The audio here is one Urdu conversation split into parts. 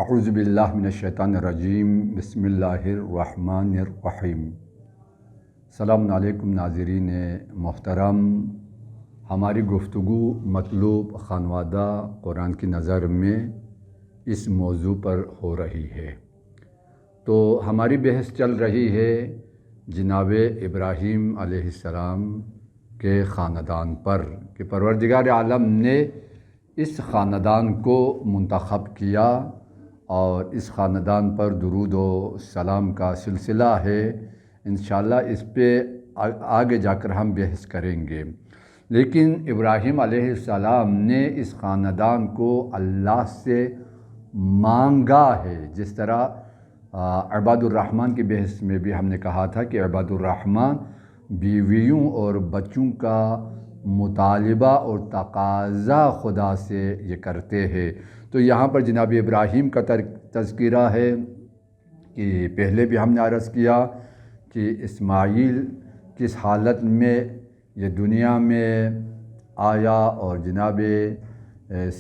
اعوذ باللہ من الشیطان الرجیم، بسم اللہ الرحمن الرحیم۔ السلام علیکم ناظرین محترم، ہماری گفتگو مطلوب خانوادہ قرآن کی نظر میں اس موضوع پر ہو رہی ہے۔ تو ہماری بحث چل رہی ہے جناب ابراہیم علیہ السلام کے خاندان پر کہ پروردگار عالم نے اس خاندان کو منتخب کیا اور اس خاندان پر درود و سلام کا سلسلہ ہے۔ انشاءاللہ اس پہ آگے جا کر ہم بحث کریں گے، لیکن ابراہیم علیہ السلام نے اس خاندان کو اللہ سے مانگا ہے۔ جس طرح عباد الرحمن کی بحث میں بھی ہم نے کہا تھا کہ عباد الرحمن بیویوں اور بچوں کا مطالبہ اور تقاضا خدا سے یہ کرتے ہیں۔ تو یہاں پر جناب ابراہیم کا تذکرہ ہے کہ پہلے بھی ہم نے عرض کیا کہ اسماعیل کس حالت میں یہ دنیا میں آیا اور جناب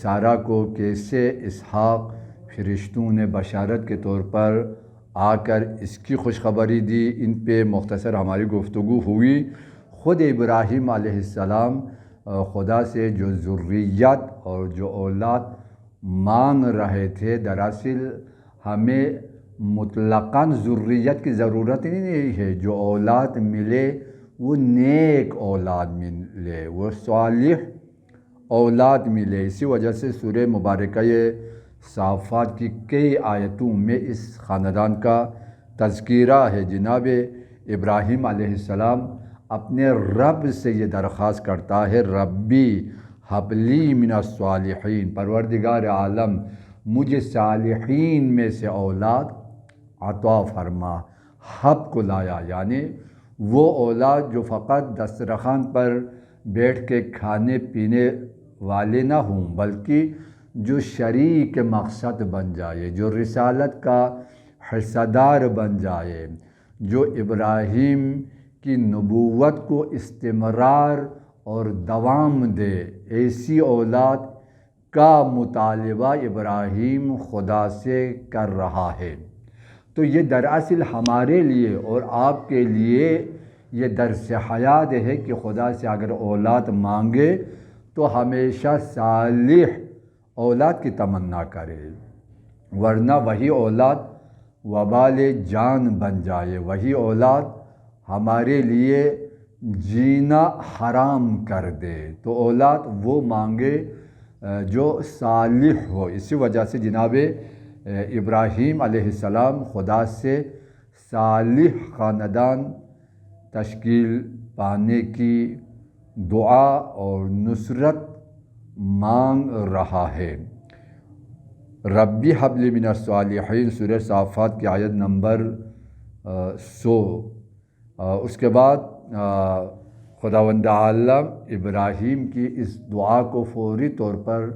سارہ کو کیسے اسحاق فرشتوں نے بشارت کے طور پر آ کر اس کی خوشخبری دی، ان پہ مختصر ہماری گفتگو ہوئی۔ خود ابراہیم علیہ السلام خدا سے جو ذریت اور جو اولاد مانگ رہے تھے، دراصل ہمیں مطلقاً ذریت کی ضرورت ہی نہیں ہے۔ جو اولاد ملے وہ نیک اولاد ملے، وہ صالح اولاد ملے۔ اسی وجہ سے سورہ مبارکہ صافات کی کئی آیتوں میں اس خاندان کا تذکرہ ہے۔ جناب ابراہیم علیہ السلام اپنے رب سے یہ درخواست کرتا ہے، ربی ہب لی من الصالحین، پروردگار عالم مجھے صالحین میں سے اولاد عطا فرما۔ ہب کو لایا یعنی وہ اولاد جو فقط دسترخوان پر بیٹھ کے کھانے پینے والے نہ ہوں، بلکہ جو شریک مقصد بن جائے، جو رسالت کا حصہ دار بن جائے، جو ابراہیم کی نبوت کو استمرار اور دوام دے۔ ایسی اولاد کا مطالبہ ابراہیم خدا سے کر رہا ہے۔ تو یہ دراصل ہمارے لیے اور آپ کے لیے یہ درس حیات ہے کہ خدا سے اگر اولاد مانگے تو ہمیشہ صالح اولاد کی تمنا کرے، ورنہ وہی اولاد وبال جان بن جائے، وہی اولاد ہمارے لیے جینا حرام کر دے۔ تو اولاد وہ مانگے جو صالح ہو۔ اسی وجہ سے جناب ابراہیم علیہ السلام خدا سے صالح خاندان تشکیل پانے کی دعا اور نصرت مانگ رہا ہے۔ ربی حب لی من الصالحین، سورہ صافات کی آیت نمبر 100۔ اس کے بعد خداوند عالم ابراہیم کی اس دعا کو فوری طور پر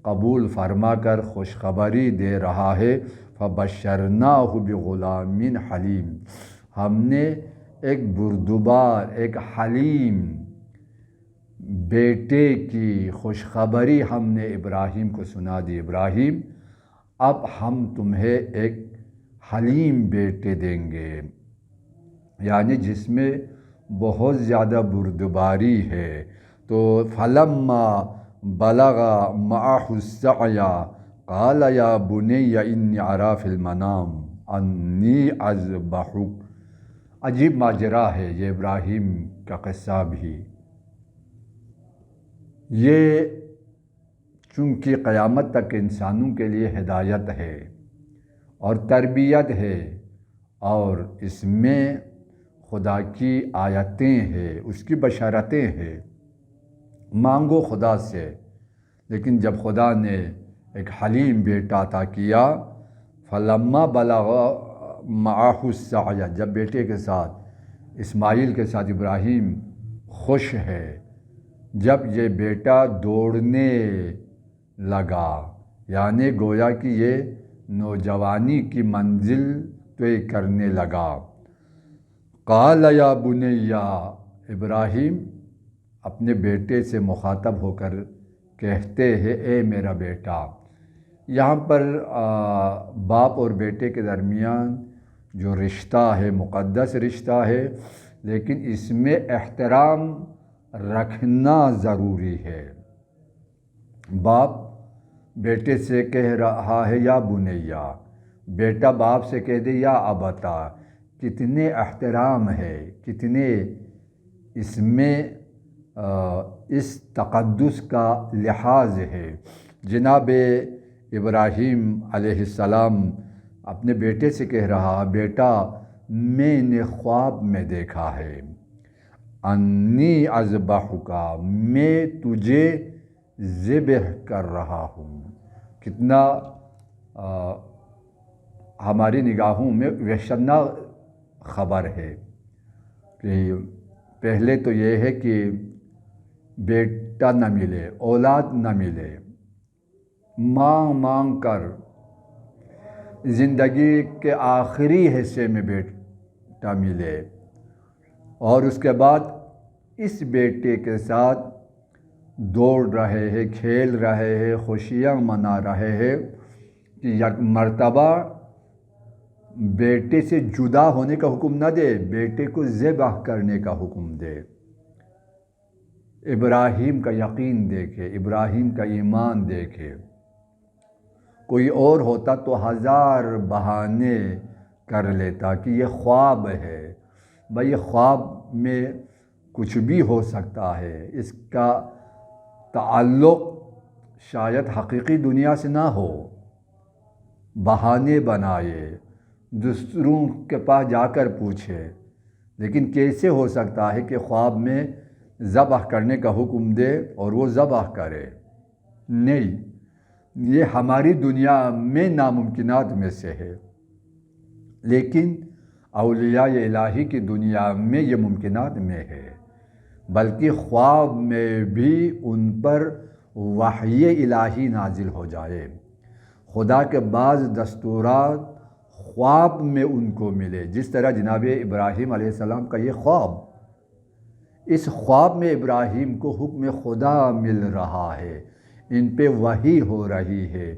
قبول فرما کر خوشخبری دے رہا ہے، فبشرناہ بغلام حلیم، ہم نے ایک بردبار، ایک حلیم بیٹے کی خوشخبری ہم نے ابراہیم کو سنا دی۔ ابراہیم اب ہم تمہیں ایک حلیم بیٹے دیں گے، یعنی جس میں بہت زیادہ بردباری ہے۔ تو فلما بلغ معه السعی قال یا بنی انی اری فی المنام انی اذبحک۔ عجیب ماجرا ہے یہ ابراہیم کا قصہ بھی۔ یہ چونکہ قیامت تک انسانوں کے لیے ہدایت ہے اور تربیت ہے، اور اس میں خدا کی آیتیں ہیں، اس کی بشارتیں ہیں۔ مانگو خدا سے، لیکن جب خدا نے ایک حلیم بیٹا عطا کیا، فلما بلغ معه السعی، جب بیٹے کے ساتھ اسماعیل کے ساتھ ابراہیم خوش ہے، جب یہ بیٹا دوڑنے لگا، یعنی گویا کہ یہ نوجوانی کی منزل طے کرنے لگا، قال یا بنی، ابراہیم اپنے بیٹے سے مخاطب ہو کر کہتے ہیں، اے میرا بیٹا، یہاں پر باپ اور بیٹے کے درمیان جو رشتہ ہے مقدس رشتہ ہے، لیکن اس میں احترام رکھنا ضروری ہے۔ باپ بیٹے سے کہہ رہا ہے یا بنیا، بیٹا باپ سے کہہ دے یا ابتا، کتنے احترام ہے، کتنے اس میں اس تقدس کا لحاظ ہے۔ جناب ابراہیم علیہ السلام اپنے بیٹے سے کہہ رہا، بیٹا میں نے خواب میں دیکھا ہے، انی اذبحک، میں تجھے ذبح کر رہا ہوں۔ کتنا ہماری نگاہوں میں وحشتناک خبر ہے کہ پہلے تو یہ ہے کہ بیٹا نہ ملے، اولاد نہ ملے، مانگ مانگ کر زندگی کے آخری حصے میں بیٹا ملے، اور اس کے بعد اس بیٹے کے ساتھ دوڑ رہے ہیں، کھیل رہے ہیں، خوشیاں منا رہے ہیں کہ یک مرتبہ بیٹے سے جدا ہونے کا حکم نہ دے، بیٹے کو ذبح کرنے کا حکم دے۔ ابراہیم کا یقین دیکھے، ابراہیم کا ایمان دیکھے۔ کوئی اور ہوتا تو ہزار بہانے کر لیتا کہ یہ خواب ہے، بھائی یہ خواب میں کچھ بھی ہو سکتا ہے، اس کا تعلق شاید حقیقی دنیا سے نہ ہو، بہانے بنائے، دوسروں کے پاس جا کر پوچھے۔ لیکن کیسے ہو سکتا ہے کہ خواب میں ذبح کرنے کا حکم دے اور وہ ذبح کرے؟ نہیں، یہ ہماری دنیا میں ناممکنات میں سے ہے، لیکن اولیاء الہی کی دنیا میں یہ ممکنات میں ہے، بلکہ خواب میں بھی ان پر وحی الہی نازل ہو جائے، خدا کے بعض دستورات خواب میں ان کو ملے، جس طرح جناب ابراہیم علیہ السلام کا یہ خواب، اس خواب میں ابراہیم کو حکم خدا مل رہا ہے، ان پہ وحی ہو رہی ہے،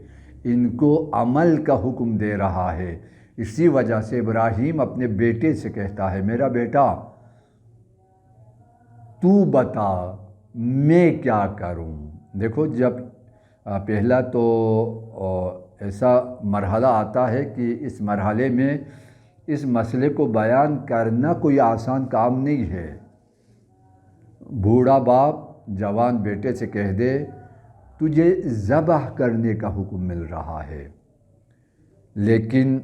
ان کو عمل کا حکم دے رہا ہے۔ اسی وجہ سے ابراہیم اپنے بیٹے سے کہتا ہے، میرا بیٹا تو بتا میں کیا کروں۔ دیکھو، جب پہلا تو ایسا مرحلہ آتا ہے کہ اس مرحلے میں اس مسئلے کو بیان کرنا کوئی آسان کام نہیں ہے۔ بوڑھا باپ جوان بیٹے سے کہہ دے تجھے ذبح کرنے کا حکم مل رہا ہے، لیکن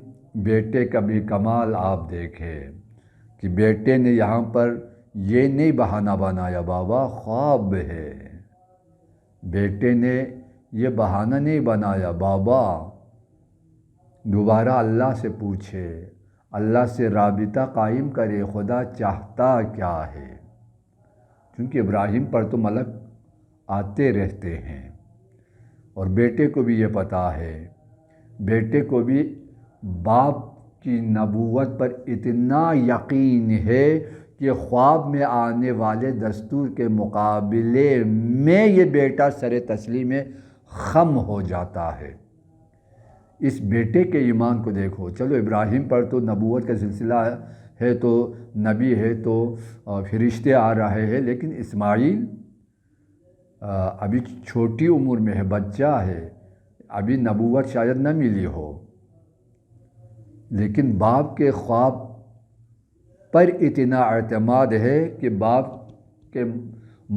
بیٹے کا بھی کمال آپ دیکھیں کہ بیٹے نے یہاں پر یہ نہیں بہانہ بنایا بابا خواب ہے، بیٹے نے یہ بہانہ نہیں بنایا بابا دوبارہ اللہ سے پوچھے، اللہ سے رابطہ قائم کرے، خدا چاہتا کیا ہے، کیونکہ ابراہیم پر تو ملک آتے رہتے ہیں، اور بیٹے کو بھی یہ پتہ ہے، بیٹے کو بھی باپ کی نبوت پر اتنا یقین ہے کہ خواب میں آنے والے دستور کے مقابلے میں یہ بیٹا سر تسلیم خم ہو جاتا ہے۔ اس بیٹے کے ایمان کو دیکھو، چلو ابراہیم پر تو نبوت کا سلسلہ ہے، تو نبی ہے، تو فرشتے آ رہے ہیں، لیکن اسماعیل ابھی چھوٹی عمر میں ہے، بچہ ہے، ابھی نبوت شاید نہ ملی ہو، لیکن باپ کے خواب پر اتنا اعتماد ہے کہ باپ کے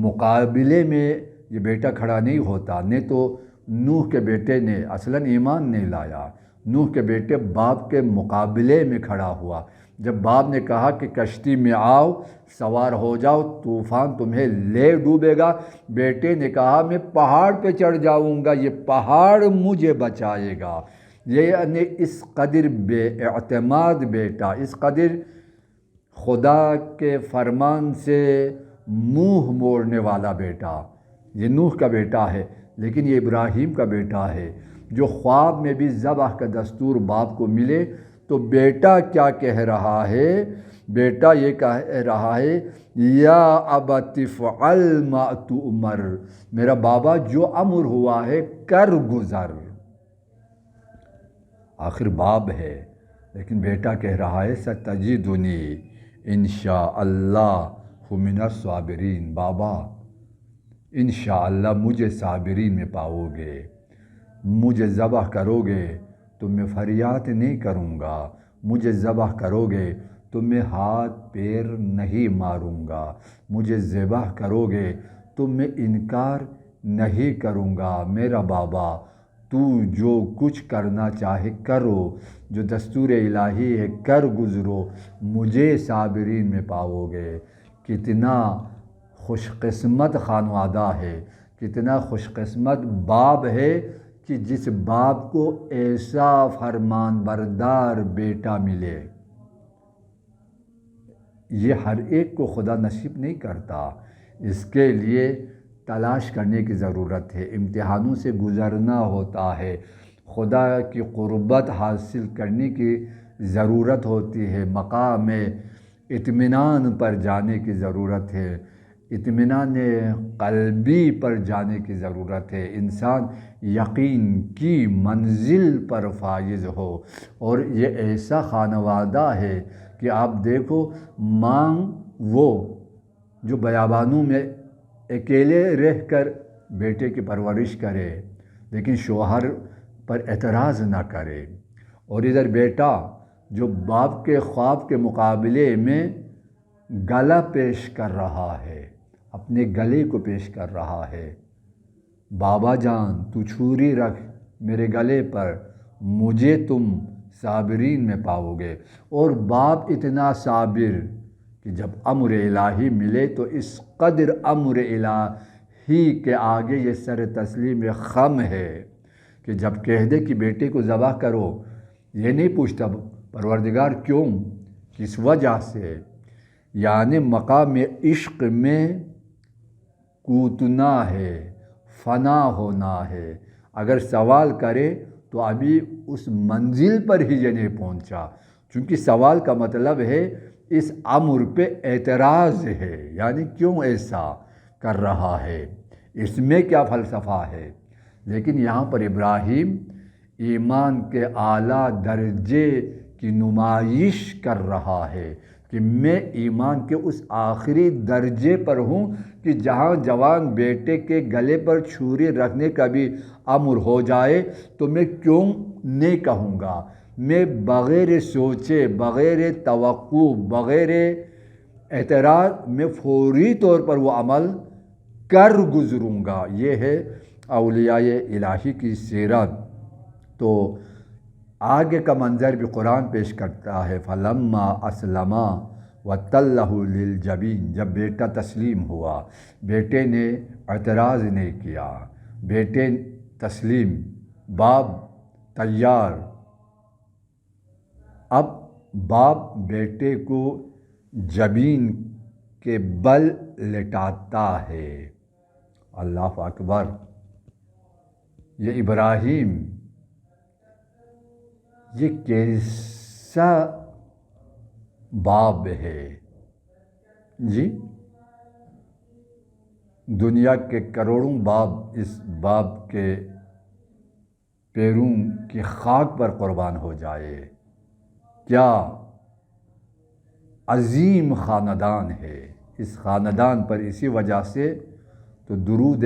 مقابلے میں یہ بیٹا کھڑا نہیں ہوتا۔ نہیں تو نوح کے بیٹے نے اصلاً ایمان نہیں لایا، نوح کے بیٹے باپ کے مقابلے میں کھڑا ہوا۔ جب باپ نے کہا کہ کشتی میں آؤ، سوار ہو جاؤ، طوفان تمہیں لے ڈوبے گا، بیٹے نے کہا میں پہاڑ پہ چڑھ جاؤں گا، یہ پہاڑ مجھے بچائے گا۔ یعنی اس قدر بے اعتماد بیٹا، اس قدر خدا کے فرمان سے منہ موڑنے والا بیٹا، یہ نوح کا بیٹا ہے، لیکن یہ ابراہیم کا بیٹا ہے، جو خواب میں بھی ذبح کا دستور باپ کو ملے تو بیٹا کیا کہہ رہا ہے؟ بیٹا یہ کہہ رہا ہے یا ابت افعل ما تؤمر، میرا بابا جو امر ہوا ہے کر گزر۔ آخر باپ ہے، لیکن بیٹا کہہ رہا ہے ستجدنی انشاءاللہ من الصابرین، بابا انشاءاللہ مجھے صابرین میں پاؤ گے، مجھے ذبح کرو گے تو میں فریاد نہیں کروں گا، مجھے ذبح کرو گے تو میں ہاتھ پیر نہیں ماروں گا، مجھے ذبح کرو گے تو میں انکار نہیں کروں گا، میرا بابا تو جو کچھ کرنا چاہے کرو، جو دستور الہی ہے کر گزرو، مجھے صابرین میں پاؤ گے۔ کتنا خوش قسمت خانوادہ ہے، کتنا خوش قسمت باپ ہے کہ جس باپ کو ایسا فرمان بردار بیٹا ملے۔ یہ ہر ایک کو خدا نصیب نہیں کرتا، اس کے لیے تلاش کرنے کی ضرورت ہے، امتحانوں سے گزرنا ہوتا ہے، خدا کی قربت حاصل کرنے کی ضرورت ہوتی ہے، مقام اطمینان پر جانے کی ضرورت ہے، اطمینان قلبی پر جانے کی ضرورت ہے، انسان یقین کی منزل پر فائز ہو۔ اور یہ ایسا خانوادہ ہے کہ آپ دیکھو، ماں وہ جو بیابانوں میں اکیلے رہ کر بیٹے کی پرورش کرے لیکن شوہر پر اعتراض نہ کرے، اور ادھر بیٹا جو باپ کے خواب کے مقابلے میں گلا پیش کر رہا ہے، اپنے گلے کو پیش کر رہا ہے، بابا جان تو چھری رکھ میرے گلے پر، مجھے تم صابرین میں پاؤ گے۔ اور باپ اتنا صابر کہ جب امر الہی ملے تو اس قدر امر الہی کے آگے یہ سر تسلیم خم ہے کہ جب کہہ دے کہ بیٹے کو ذبح کرو، یہ نہیں پوچھتا پروردگار کیوں، کس وجہ سے، یعنی مقام عشق میں کوتنا ہے، فنا ہونا ہے۔ اگر سوال کرے تو ابھی اس منزل پر ہی یہ نہیں پہنچا، چونکہ سوال کا مطلب ہے اس امر پہ اعتراض ہے، یعنی کیوں ایسا کر رہا ہے، اس میں کیا فلسفہ ہے۔ لیکن یہاں پر ابراہیم ایمان کے اعلیٰ درجے کی نمائش کر رہا ہے کہ میں ایمان کے اس آخری درجے پر ہوں کہ جہاں جوان بیٹے کے گلے پر چھری رکھنے کا بھی امر ہو جائے تو میں کیوں نہیں کہوں گا، میں بغیر سوچے، بغیر توقع، بغیر اعتراض میں فوری طور پر وہ عمل کر گزروں گا۔ یہ ہے اولیاء الہی کی سیرت۔ تو آگے کا منظر بھی قرآن پیش کرتا ہے، فَلَمَّا أَسْلَمَا وَتَلَّهُ لِلْجَبِينِ، جب بیٹا تسلیم ہوا، بیٹے نے اعتراض نہیں کیا، بیٹے تسلیم، باپ تیار۔ اب باپ بیٹے کو جبین کے بل لٹاتا ہے، اللہ اکبر۔ یہ ابراہیم، یہ کیسا باپ ہے جی، دنیا کے کروڑوں باپ اس باپ کے پیروں کی خاک پر قربان ہو جائے۔ کیا عظیم خاندان ہے، اس خاندان پر اسی وجہ سے تو درود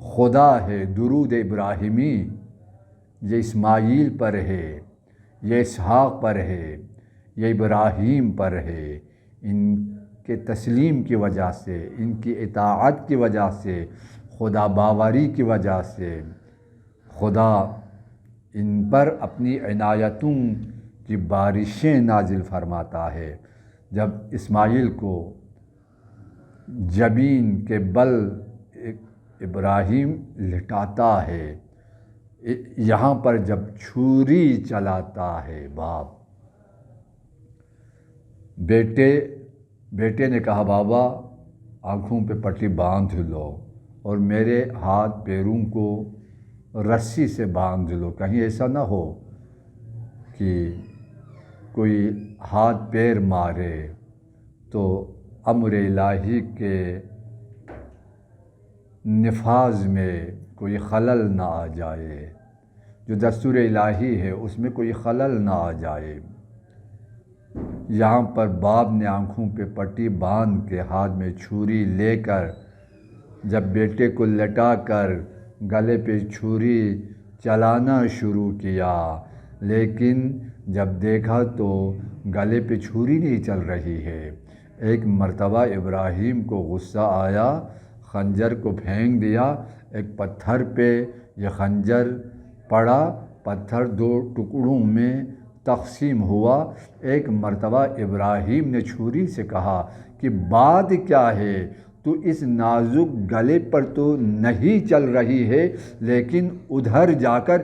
خدا ہے، درود ابراہیمی، یہ اسماعیل پر ہے، یہ اسحاق پر ہے، یہ ابراہیم پر ہے۔ ان کے تسلیم کی وجہ سے، ان کی اطاعت کی وجہ سے، خدا باوری کی وجہ سے خدا ان پر اپنی عنایتوں کی بارشیں نازل فرماتا ہے۔ جب اسماعیل کو جبین کے بل ابراہیم لٹاتا ہے، یہاں پر جب چھری چلاتا ہے باپ، بیٹے نے کہا بابا آنکھوں پہ پٹی باندھ لو اور میرے ہاتھ پیروں کو رسی سے باندھ لو، کہیں ایسا نہ ہو کہ کوئی ہاتھ پیر مارے تو امر الہی کے نفاذ میں کوئی خلل نہ آ جائے۔ جو دستور الہی ہے اس میں کوئی خلل نہ آ جائے۔ یہاں پر باپ نے آنکھوں پہ پٹی باندھ کے ہاتھ میں چھری لے کر جب بیٹے کو لٹا کر گلے پہ چھری چلانا شروع کیا، لیکن جب دیکھا تو گلے پہ چھری نہیں چل رہی ہے۔ ایک مرتبہ ابراہیم کو غصہ آیا، خنجر کو پھینک دیا، ایک پتھر پہ یہ خنجر پڑا، پتھر 2 ٹکڑوں میں تقسیم ہوا۔ ایک مرتبہ ابراہیم نے چھری سے کہا کہ بات کیا ہے، تو اس نازک گلے پر تو نہیں چل رہی ہے، لیکن ادھر جا کر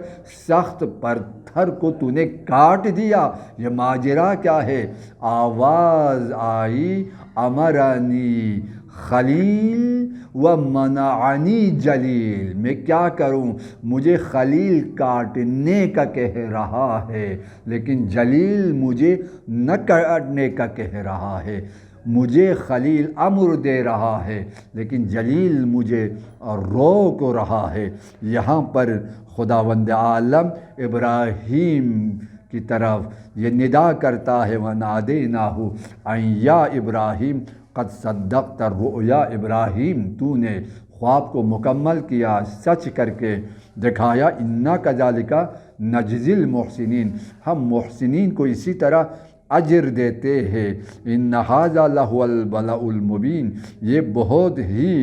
سخت پتھر کو تو نے کاٹ دیا، یہ ماجرا کیا ہے؟ آواز آئی امرانی خلیل و منعنی جلیل، میں کیا کروں، مجھے خلیل کاٹنے کا کہہ رہا ہے لیکن جلیل مجھے نہ کاٹنے کا کہہ رہا ہے۔ مجھے خلیل امر دے رہا ہے لیکن جلیل مجھے روک رہا ہے۔ یہاں پر خداوند عالم ابراہیم کی طرف یہ ندا کرتا ہے، وَنَادَيْنَاهُ أَن يَا إِبْرَاهِيمُ قَدْ صَدَّقْتَ الرُّؤْيَا، ابراہیم تو نے خواب کو مکمل کیا، سچ کر کے دکھایا۔ اِنَّا كَذَلِكَ نَجْزِي الْمُحْسِنِينَ، ہم محسنین کو اسی طرح اجر دیتے ہیں۔ ان ھذا لہو البلاء المبین، یہ بہت ہی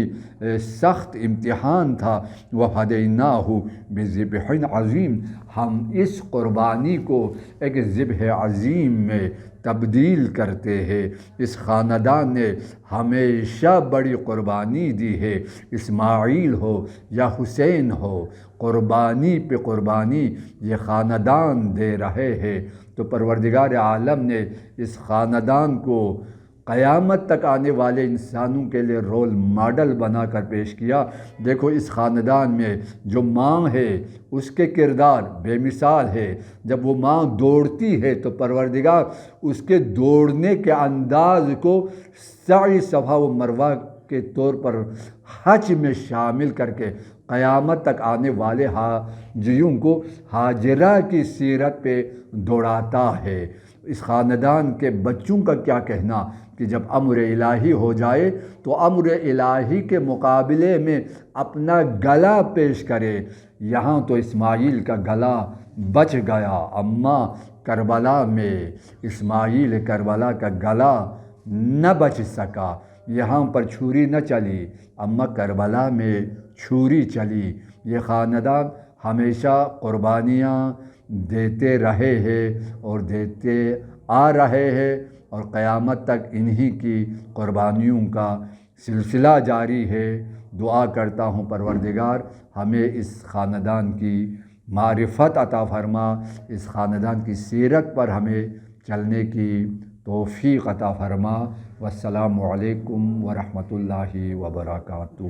سخت امتحان تھا۔ وَفَدَيْنَاهُ بِذِبْحٍ عَظِيمٍ، ہم اس قربانی کو ایک ذبح عظیم میں تبدیل کرتے ہیں۔ اس خاندان نے ہمیشہ بڑی قربانی دی ہے، اسماعیل ہو یا حسین ہو، قربانی پہ قربانی یہ خاندان دے رہے ہیں۔ تو پروردگار عالم نے اس خاندان کو قیامت تک آنے والے انسانوں کے لیے رول ماڈل بنا کر پیش کیا۔ دیکھو اس خاندان میں جو ماں ہے اس کے کردار بے مثال ہے۔ جب وہ ماں دوڑتی ہے تو پروردگار اس کے دوڑنے کے انداز کو سعی صفا و مروہ کے طور پر حج میں شامل کر کے قیامت تک آنے والے حاجیوں کو ہاجرہ کی سیرت پہ دوڑاتا ہے۔ اس خاندان کے بچوں کا کیا کہنا کہ جب امر الہی ہو جائے تو امر الہی کے مقابلے میں اپنا گلا پیش کرے۔ یہاں تو اسماعیل کا گلا بچ گیا، اماں کربلا میں اسماعیل کربلا کا گلا نہ بچ سکا۔ یہاں پر چھری نہ چلی، اماں کربلا میں چھری چلی۔ یہ خاندان ہمیشہ قربانیاں دیتے رہے ہیں اور دیتے آ رہے ہیں، اور قیامت تک انہی کی قربانیوں کا سلسلہ جاری ہے۔ دعا کرتا ہوں پروردگار ہمیں اس خاندان کی معرفت عطا فرما، اس خاندان کی سیرت پر ہمیں چلنے کی توفیق عطا فرما۔ والسلام علیکم ورحمۃ اللہ وبرکاتہ۔